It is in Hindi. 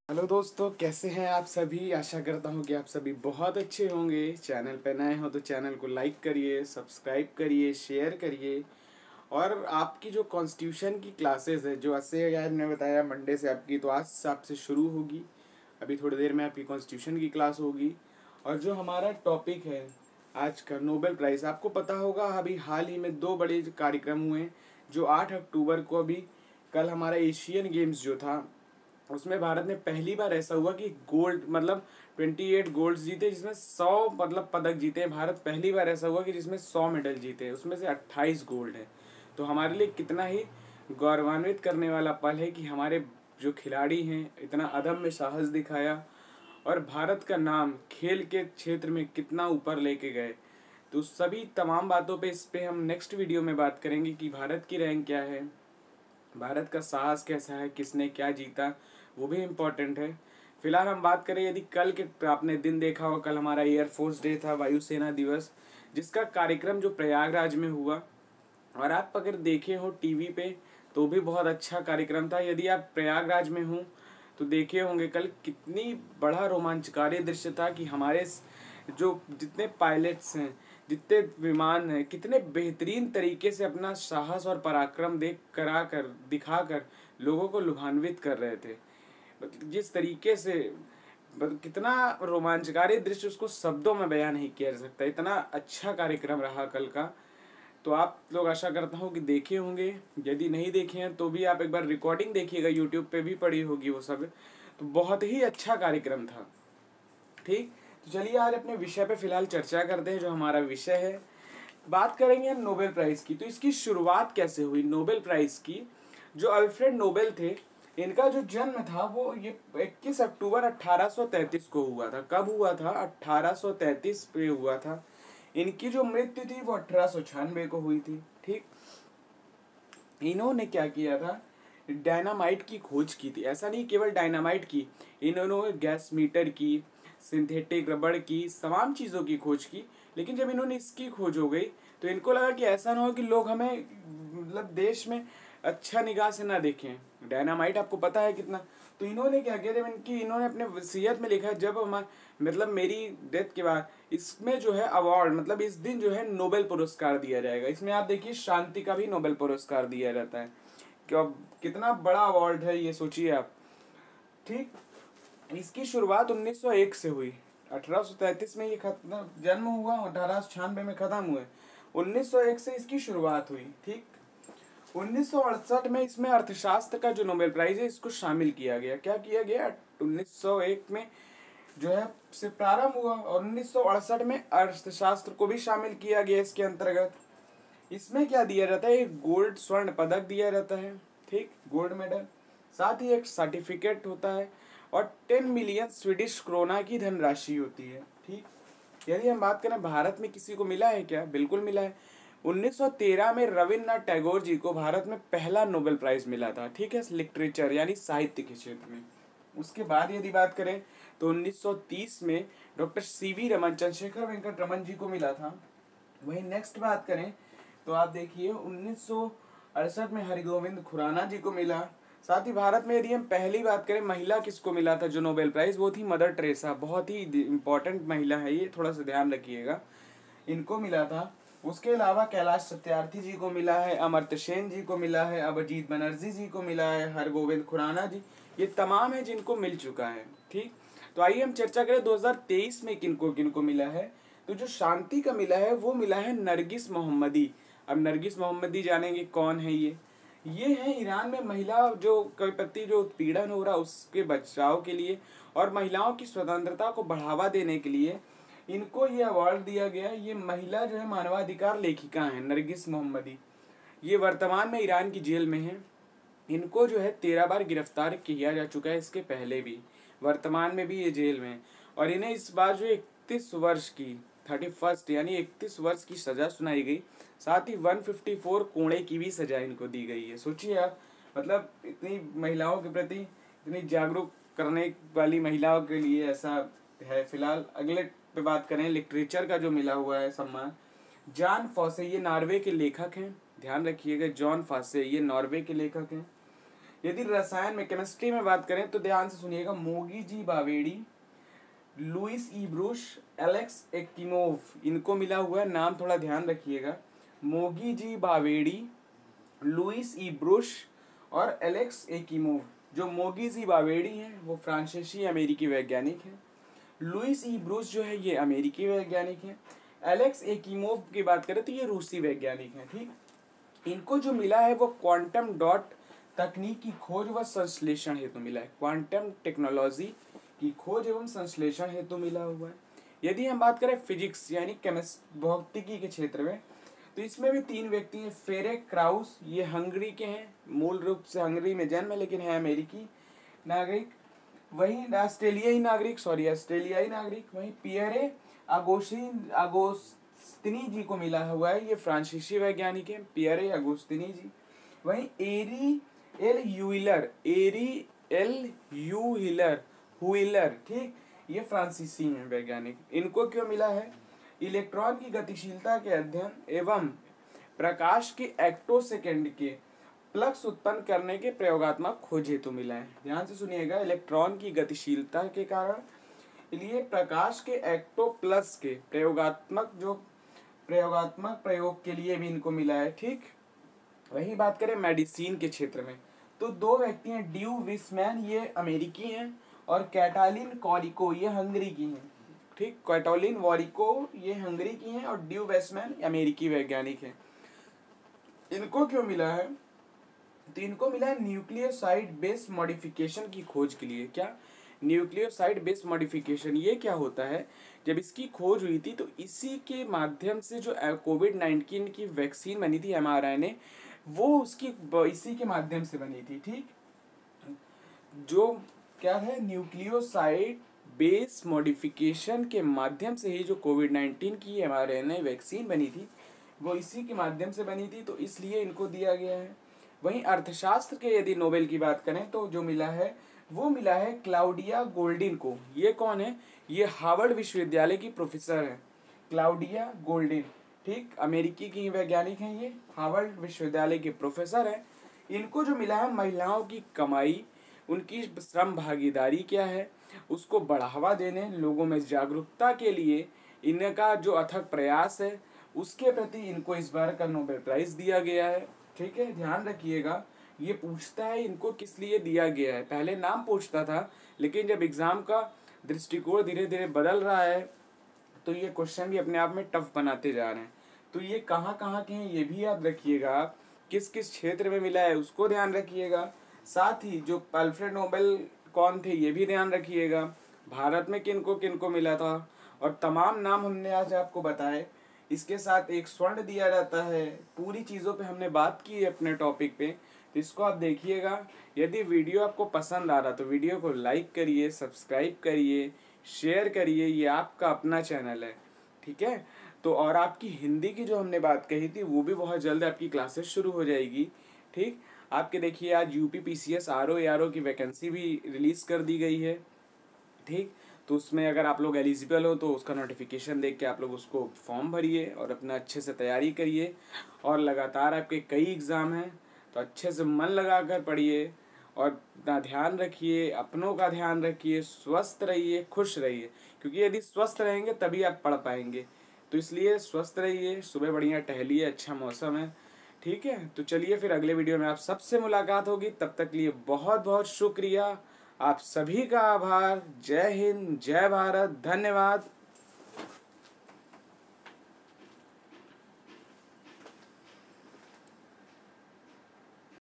हेलो दोस्तों, कैसे हैं आप सभी। आशा करता हूँ कि आप सभी बहुत अच्छे होंगे। चैनल पर नए हो तो चैनल को लाइक करिए, सब्सक्राइब करिए, शेयर करिए। और आपकी जो कॉन्स्टिट्यूशन की क्लासेस है, जो आज से यार ने बताया मंडे से आपकी, तो आज से आपसे शुरू होगी। अभी थोड़ी देर में आपकी कॉन्स्टिट्यूशन की क्लास होगी। और जो हमारा टॉपिक है आज का, नोबेल प्राइज़, आपको पता होगा अभी हाल ही में दो बड़े कार्यक्रम हुए। जो 8 अक्टूबर को, अभी कल हमारा एशियन गेम्स जो था, उसमें भारत ने पहली बार ऐसा हुआ कि गोल्ड मतलब 28 गोल्ड जीते, जिसमें 100 मतलब पदक जीते हैं। भारत पहली बार ऐसा हुआ कि जिसमें 100 मेडल जीते हैं, उसमें से 28 गोल्ड है। तो हमारे लिए कितना ही गौरवान्वित करने वाला पल है कि हमारे जो खिलाड़ी हैं इतना अदम्य साहस दिखाया और भारत का नाम खेल के क्षेत्र में कितना ऊपर लेके गए। तो सभी तमाम बातों पे इस पे हम नेक्स्ट वीडियो में बात करेंगे कि भारत की रैंक क्या है, भारत का साहस कैसा है, किसने क्या जीता, वो भी इम्पोर्टेंट है। फिलहाल हम बात करें, यदि कल के आपने दिन देखा हो, कल हमारा एयरफोर्स डे था, वायुसेना दिवस, जिसका कार्यक्रम जो प्रयागराज में हुआ। और आप अगर देखे हो टीवी पे तो भी बहुत अच्छा कार्यक्रम था। यदि आप प्रयागराज में हो तो देखे होंगे कल कितनी बड़ा रोमांचकारी दृश्य था कि हमारे जो जितने पायलट्स हैं, जितने विमान हैं, कितने बेहतरीन तरीके से अपना साहस और पराक्रम देख करा कर दिखाकर लोगों को लुभान्वित कर रहे थे। जिस तरीके से कितना रोमांचकारी दृश्य, उसको शब्दों में बयान नहीं किया जा सकता। इतना अच्छा कार्यक्रम रहा कल का। तो आप लोग, आशा करता हूँ कि देखे होंगे। यदि नहीं देखे हैं तो भी आप एक बार रिकॉर्डिंग देखिएगा, यूट्यूब पे भी पड़ी होगी वो सब। तो बहुत ही अच्छा कार्यक्रम था। ठीक, तो चलिए आज अपने विषय पे फिलहाल चर्चा करते हैं। जो हमारा विषय है, बात करेंगे हम नोबेल प्राइज़ की। तो इसकी शुरुआत कैसे हुई नोबेल प्राइज़ की। जो अल्फ्रेड नोबेल थे, इनका जो जन्म था वो ये 21 अक्टूबर 1833 को हुआ था। कब हुआ था? 1833 पे हुआ था। इनकी जो मृत्यु थी वो 1896 को हुई थी। ठीक, इन्होंने क्या किया था, डायनामाइट की खोज की थी। ऐसा नहीं केवल डायनामाइट की, इन्होंने गैस मीटर की, सिंथेटिक रबड़ की, तमाम चीज़ों की खोज की। लेकिन जब इन्होंने इसकी खोज हो गई तो इनको लगा कि ऐसा ना हो कि लोग हमें मतलब देश में अच्छा निगाह से ना देखें। डायनामाइट आपको पता है कितना। तो इन्होंने क्या किया, जब इन्होंने अपने वसीयत में लिखा, जब हमारे मतलब मेरी डेथ के बाद इसमें जो है अवार्ड, मतलब इस दिन जो है नोबेल पुरस्कार दिया जाएगा। इसमें आप देखिए शांति का भी नोबेल पुरस्कार दिया जाता है। क्या कितना बड़ा अवार्ड है ये, सोचिए आप। ठीक, इसकी शुरुआत 1901 से हुई। 1833 में ये खत्म जन्म हुआ, 1896 में खत्म हुए। 1901 से इसकी शुरुआत हुई। ठीक, 1968 में इसमें अर्थशास्त्र का जो नोबेल प्राइज है इसको शामिल किया गया। क्या किया गया? 1901 में जो है से प्रारंभ हुआ और 1968 में अर्थशास्त्र को भी शामिल किया गया इसके अंतर्गत। इसमें क्या दिया जाता है? एक गोल्ड स्वर्ण पदक दिया जाता है। ठीक, गोल्ड मेडल, साथ ही एक सर्टिफिकेट होता है और 10 मिलियन स्वीडिश क्रोना की धनराशि होती है। ठीक, यदि हम बात करें भारत में किसी को मिला है क्या? बिल्कुल मिला है। 1913 में रविन्द्रनाथ टैगोर जी को भारत में पहला नोबेल प्राइज मिला था। ठीक है, लिटरेचर यानी साहित्य के क्षेत्र में। उसके बाद यदि बात करें तो 1930 में डॉक्टर सीवी रमन, चंद्रशेखर वेंकट रमन जी को मिला था। वहीं नेक्स्ट बात करें तो आप देखिए 1968 में हरिगोविंद खुराना जी को मिला। साथ ही भारत में यदि हम पहली बात करें महिला किसको मिला था जो नोबेल प्राइज, वो थी मदर टेरेसा। बहुत ही इंपॉर्टेंट महिला है ये, थोड़ा सा ध्यान रखिएगा, इनको मिला था। उसके अलावा कैलाश सत्यार्थी जी को मिला है, अमर्त्य सेन जी को मिला है, अभिजीत बनर्जी जी को मिला है, हरगोविंद खुराना जी, ये तमाम है जिनको मिल चुका है। ठीक, तो आइए हम चर्चा करें 2023 में किनको किनको मिला है। तो जो शांति का मिला है वो मिला है नरगिस मोहम्मदी। अब नरगिस मोहम्मदी जानेंगे कौन है ये है ईरान में महिला जो के प्रति जो उत्पीड़न हो रहा उसके बचाव के लिए और महिलाओं की स्वतंत्रता को बढ़ावा देने के लिए इनको ये अवार्ड दिया गया। ये महिला जो है मानवाधिकार लेखिका है नरगिस मोहम्मदी। ये वर्तमान में ईरान की जेल में है। इनको जो है 13 बार गिरफ्तार किया जा चुका है, इसके पहले भी, वर्तमान में भी ये जेल में। और इन्हें इस बार जो 31 वर्ष की 31 यानी 31 वर्ष की सजा सुनाई गई। साथ ही 154 कोड़े की भी सजा इनको दी गई है। सोचिए आप, मतलब इतनी महिलाओं के प्रति इतनी जागरूक करने वाली महिलाओं के लिए ऐसा है। फिलहाल अगले पे बात करें, लिटरेचर का जो मिला हुआ है सम्मान, जॉन फॉसे, ये नॉर्वे के लेखक हैं, ध्यान रखिएगा, जॉन फॉसे ये नॉर्वे के लेखक हैं। यदि रसायन में केमिस्ट्री में बात करें तो ध्यान से सुनिएगा, मोगी जी बावेडी, लुइस ई ब्रूश, एलेक्स एकिमोव, इनको मिला हुआ है, नाम थोड़ा ध्यान रखिएगा। मोगी जी बावेडी, लुइस ई ब्रूश और एलेक्स एकिमोव। जो मोगी जी बावेडी हैं वो फ्रांसीसी अमेरिकी वैज्ञानिक हैं। लुइस ई ब्रूश जो है ये अमेरिकी वैज्ञानिक हैं। एलेक्स एकिमोव की बात करें तो ये रूसी वैज्ञानिक हैं। ठीक, इनको जो मिला है वो क्वांटम डॉट तकनीक की खोज व संश्लेषण हेतु मिला है। क्वांटम टेक्नोलॉजी की खोज एवं संश्लेषण हेतु मिला हुआ है। यदि हम बात करें फिजिक्स यानी भौतिकी के क्षेत्र में, तो इसमें भी 3 व्यक्ति हैं। फेरेक क्राउस, ये हंगरी के हैं, मूल रूप से हंगरी में जन्म है लेकिन है अमेरिकी नागरिक। वहीं ऑस्ट्रेलियाई नागरिक। वहीं पियरे अगोस्तिनी जी को मिला हुआ है, ये फ्रांसीसी वैज्ञानिक है, पियरे अगोस्तिनी जी। वहीं एरी एल हुइलर, ठीक, ये फ्रांसीसी हैं वैज्ञानिक। इनको क्यों मिला है? इलेक्ट्रॉन की गतिशीलता के अध्ययन एवं प्रकाश के एक्टोसेकेंड के फ्लक्स उत्पन्न करने के प्रयोगात्मक खोज हेतु मिला है। ध्यान से सुनिएगा, इलेक्ट्रॉन की गतिशीलता के कारण लिए प्रकाश के एक्टोप्लस के प्रयोगात्मक प्रयोग के लिए भी इनको मिला है। ठीक, वही बात करें मेडिसिन के क्षेत्र में तो 2 व्यक्ति हैं, ड्यू विसमैन, ये अमेरिकी हैं, और कैटालिन कॉरिको, ये हंगरी की हैं। ठीक, कैटालिन वॉरिको ये हंगरी की हैं और ड्यू विसमैन अमेरिकी वैज्ञानिक हैं। इनको क्यों मिला है? तो इनको मिला है न्यूक्लियोसाइड बेस मॉडिफिकेशन की खोज के लिए। क्या? न्यूक्लियोसाइड बेस मॉडिफिकेशन, ये क्या होता है? जब इसकी खोज हुई थी तो इसी के माध्यम से जो कोविड-19 की वैक्सीन बनी थी mRNA, वो उसकी इसी के माध्यम से बनी थी। ठीक, जो क्या है, न्यूक्लियोसाइड बेस मॉडिफिकेशन के माध्यम से ही जो कोविड-19 की mRNA वैक्सीन बनी थी वो इसी के माध्यम से बनी थी, तो इसलिए इनको दिया गया है। वहीं अर्थशास्त्र के यदि नोबेल की बात करें तो जो मिला है वो मिला है क्लाउडिया गोल्डिन को। ये कौन है? ये हार्वर्ड विश्वविद्यालय की प्रोफेसर है, क्लाउडिया गोल्डिन। ठीक, अमेरिकी की वैज्ञानिक हैं, ये हार्वर्ड विश्वविद्यालय के प्रोफेसर हैं। इनको जो मिला है महिलाओं की कमाई, उनकी श्रम भागीदारी क्या है, उसको बढ़ावा देने, लोगों में जागरूकता के लिए इनका जो अथक प्रयास है उसके प्रति इनको इस बार का नोबेल प्राइज दिया गया है। ठीक है, ध्यान रखिएगा, ये पूछता है इनको किस लिए दिया गया है। पहले नाम पूछता था लेकिन जब एग्जाम का दृष्टिकोण धीरे धीरे बदल रहा है तो ये क्वेश्चन भी अपने आप में टफ बनाते जा रहे हैं। तो ये कहाँ कहाँ के हैं ये भी याद रखिएगा, किस किस क्षेत्र में मिला है उसको ध्यान रखिएगा। साथ ही जो अल्फ्रेड नोबेल कौन थे ये भी ध्यान रखिएगा, भारत में किनको किनको मिला था, और तमाम नाम हमने आज आपको बताए। इसके साथ एक स्वर्ण दिया जाता है। पूरी चीज़ों पे हमने बात की है अपने टॉपिक पे, तो इसको आप देखिएगा। यदि वीडियो आपको पसंद आ रहा तो वीडियो को लाइक करिए, सब्सक्राइब करिए, शेयर करिए, ये आपका अपना चैनल है। ठीक है, तो और आपकी हिंदी की जो हमने बात कही थी वो भी बहुत जल्द आपकी क्लासेस शुरू हो जाएगी। ठीक, आपके देखिए आज यूपी पीसीएस आरओ एआरओ की वैकेंसी भी रिलीज़ कर दी गई है। ठीक, तो उसमें अगर आप लोग एलिजिबल हो तो उसका नोटिफिकेशन देख के आप लोग उसको फॉर्म भरिए और अपना अच्छे से तैयारी करिए। और लगातार आपके कई एग्ज़ाम हैं तो अच्छे से मन लगा कर पढ़िए और अपना ध्यान रखिए, अपनों का ध्यान रखिए, स्वस्थ रहिए, खुश रहिए, क्योंकि यदि स्वस्थ रहेंगे तभी आप पढ़ पाएंगे। तो इसलिए स्वस्थ रहिए, सुबह बढ़िया टहलिए, अच्छा मौसम है। ठीक है, तो चलिए फिर अगले वीडियो में आप सबसे मुलाकात होगी। तब तक के लिए बहुत बहुत शुक्रिया, आप सभी का आभार। जय हिंद, जय भारत, धन्यवाद।